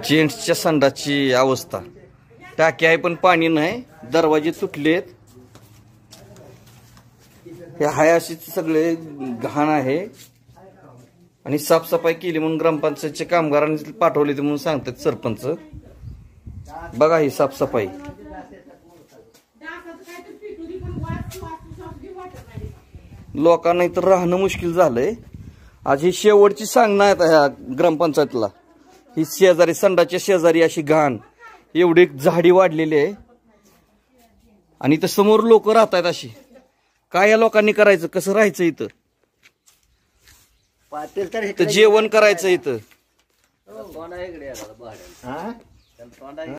जेंट्सच्या संडासची अवस्था, टाकी आहे पण पाणी नाही, दरवाजे तुटलेत, हे हाय अशी सगळे घाण आहे. आणि साफसफाई केली म्हणून ग्रामपंचायतच्या कामगारांनी पाठवले ते म्हणून सांगतात सरपंच. बघा ही साफसफाई. लोकांना इथं राहणं मुश्किल झालंय. आज ही शेवटची सांगणं आहे ह्या ग्रामपंचायतला. ही शेजारी संडाच्या शेजारी अशी घाण, एवढी झाडी वाढलेली आहे आणि इथं समोर लोक राहत आहेत अशी. काय या लोकांनी करायचं, कसं राहायचं इथं? जेवण करायचं इथं